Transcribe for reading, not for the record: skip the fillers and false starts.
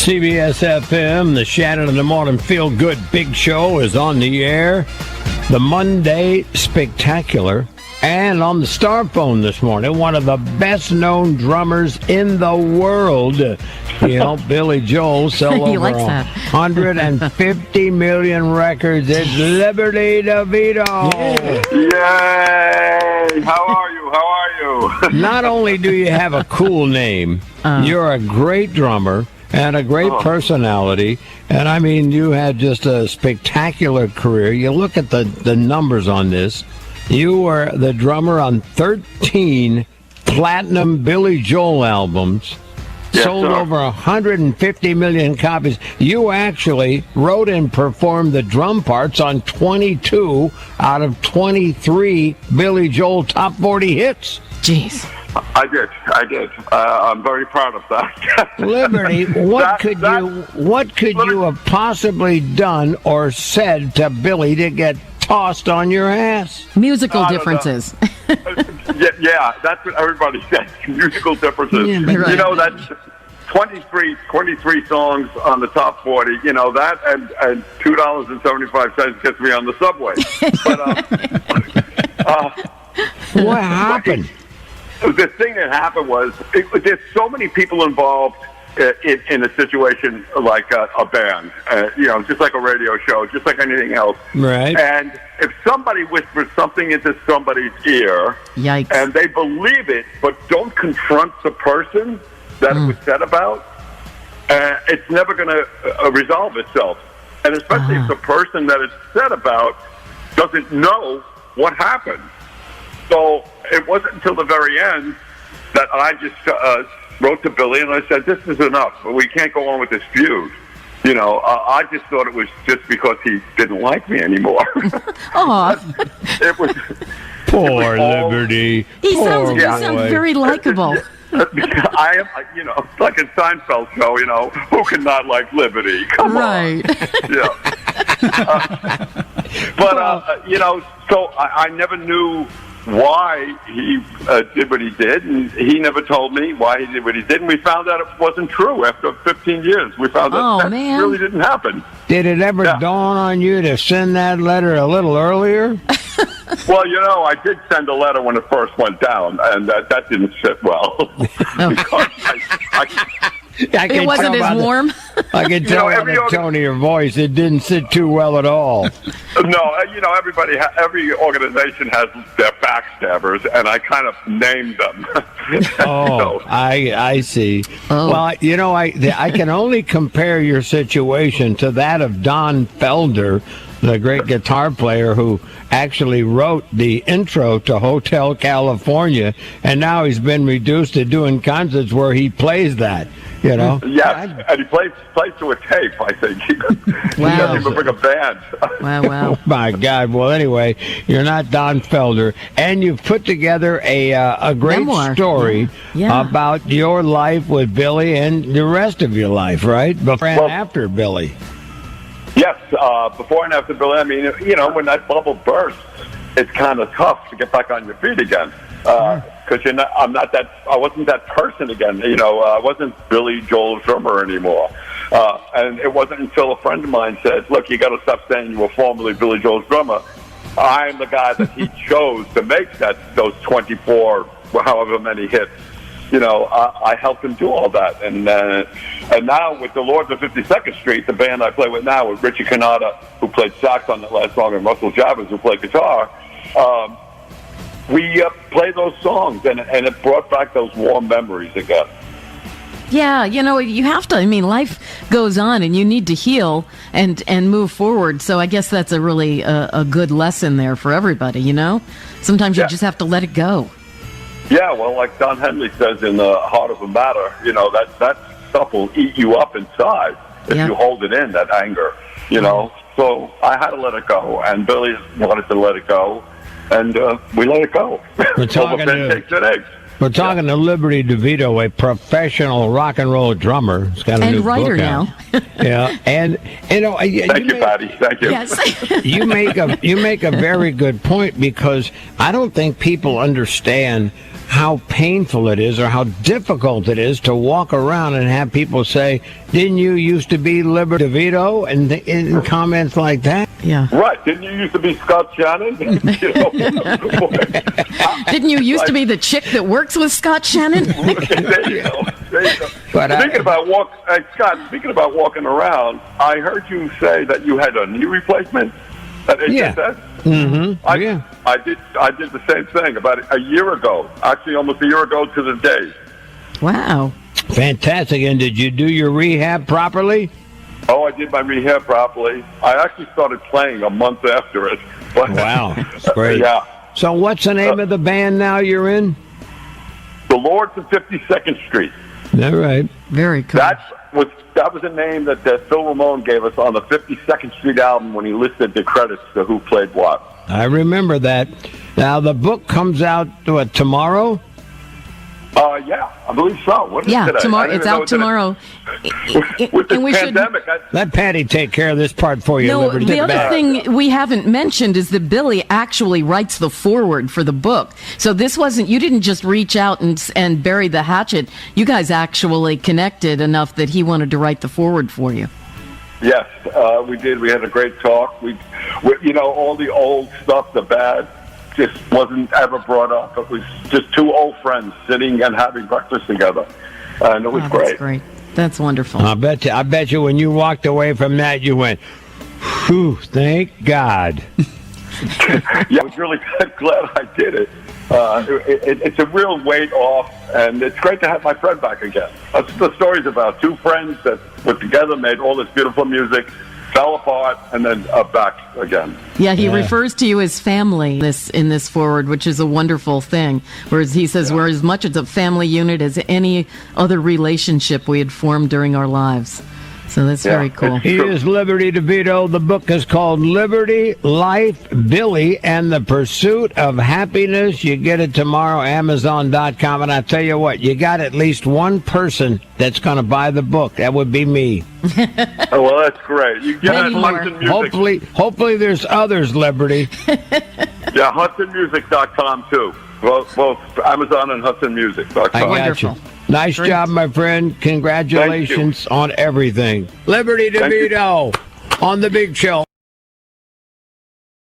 CBS FM, the Shannon in the Morning Feel Good Big Show is on the air. The Monday Spectacular. And on the star phone this morning, one of the best-known drummers in the world. You know, Billy Joel sell over 150 million records. It's Liberty DeVito. Yay! How are you? How are you? Not only do you have a cool name, you're a great drummer and a great personality. And, I mean, you had just a spectacular career. You look at the numbers on this. You were the drummer on 13 platinum Billy Joel albums, sold over 150 million copies. You actually wrote and performed the drum parts on 22 out of 23 Billy Joel top 40 hits. Jeez. I did. I'm very proud of that. Liberty, what could you have possibly done or said to Billy to get tossed on your ass? Musical differences. Yeah, that's what everybody says. Musical differences. Yeah, right. You know, that's 23 songs on the top 40. You know, that and $2.75 gets me on the subway. But what happened? The thing that happened was there's so many people involved in a situation like a band, you know, just like a radio show, just like anything else. Right. And if somebody whispers something into somebody's ear, yikes, and they believe it, but don't confront the person that it was said about, it's never going to resolve itself. And especially if the person that it's said about doesn't know what happened. So it wasn't until the very end that I just wrote to Billy and I said, "This is enough. We can't go on with this feud." You know, I just thought it was just because he didn't like me anymore. It was poor Liberty. He sounds very likable. I am, you know, it's like in Seinfeld show, you know, who can not like Liberty? Come on. Yeah. You know, so I never knew why he did what he did, and he never told me why he did what he did, and we found out it wasn't true after 15 years. We found out that really didn't happen. Did it ever dawn on you to send that letter a little earlier? Well, you know, I did send a letter when it first went down, and that didn't sit well. Because it wasn't as warm. I can tell by the tone of your voice, it didn't sit too well at all. No, you know, every organization has their backstabbers, and I kind of named them. I see. Well, you know, I can only compare your situation to that of Don Felder, the great guitar player who actually wrote the intro to Hotel California, and now he's been reduced to doing concerts where he plays that. You know? Yes, and he plays to a tape, I think. He doesn't even bring a band. Wow. Oh, my God. Well, anyway, you're not Don Felder. And you've put together a great memoir story about your life with Billy and the rest of your life, right? Before and after Billy. Yes, before and after Billy. I mean, you know, when that bubble bursts, it's kind of tough to get back on your feet again. Because I wasn't that person again. You know, I wasn't Billy Joel's drummer anymore. And it wasn't until a friend of mine said, "Look, you got to stop saying you were formerly Billy Joel's drummer. I'm the guy that he chose to make those 24, however many hits." You know, I helped him do all that. And now with the Lords of 52nd Street, the band I play with now, with Richie Canada, who played sax on that last song, and Russell Javins, who played guitar, we play those songs, and it brought back those warm memories again. Yeah, you know, you have to. I mean, life goes on, and you need to heal and move forward. So I guess that's a really a good lesson there for everybody, you know? Sometimes you just have to let it go. Yeah, well, like Don Henley says in The Heart of the Matter, you know, that stuff will eat you up inside if you hold it in, that anger, you know? So I had to let it go, and Billy wanted to let it go, and we let it go. We're talking to Liberty DeVito, a professional rock and roll drummer. He's got a new writer book out. now. Yeah, and you know, thank you, Patty. Thank you. Yes. you make a very good point, because I don't think people understand how painful it is or how difficult it is to walk around and have people say, didn't you used to be Liberty DeVito? And in comments like that. Yeah. Right. Didn't you used to be Scott Shannon? Didn't you used to be the chick that works with Scott Shannon? There you go. But Scott, speaking about walking around, I heard you say that you had a knee replacement at HSS. Mm-hmm. I did the same thing about a year ago. Actually, almost a year ago to the day. Wow. Fantastic. And did you do your rehab properly? Oh, I did my rehab properly. I actually started playing a month after it. But, wow. That's great. Yeah. So what's the name of the band now you're in? The Lords of 52nd Street. All right. Very cool. That was a name that Phil Ramone gave us on the 52nd Street album when he listed the credits to who played what. I remember that. Now, the book comes out tomorrow? Yeah, I believe so. What is it today? Tomorrow. It's out tomorrow. With the and we pandemic. Let Patty take care of this part for you. No, Liberty. the other thing we haven't mentioned is that Billy actually writes the foreword for the book. So this wasn't, you didn't just reach out and bury the hatchet. You guys actually connected enough that he wanted to write the foreword for you. Yes, we did. We had a great talk. We all the old stuff, the bad, just wasn't ever brought up. It was just two old friends sitting and having breakfast together, and it was great. That's great. That's wonderful. I bet you when you walked away from that, you went, whew, thank God. Yeah, I was really glad I did it. It's a real weight off, and it's great to have my friend back again. That's what the story's about. Two friends that were together, made all this beautiful music, fell apart, and then back again. Yeah, he refers to you as family in this forward, which is a wonderful thing. Whereas he says we're as much as a family unit as any other relationship we had formed during our lives. So that's very cool. He is Liberty DeVito. The book is called Liberty, Life, Billy, and the Pursuit of Happiness. You get it tomorrow, Amazon.com. And I tell you what, you got at least one person that's going to buy the book. That would be me. Oh, well, that's great. You get it at Hudson Music. Hopefully there's others, Liberty. Yeah, HudsonMusic.com, too. Both Amazon and HudsonMusic.com. I got you. Nice job, my friend. Congratulations on everything. Liberty DeVito on The Big Show.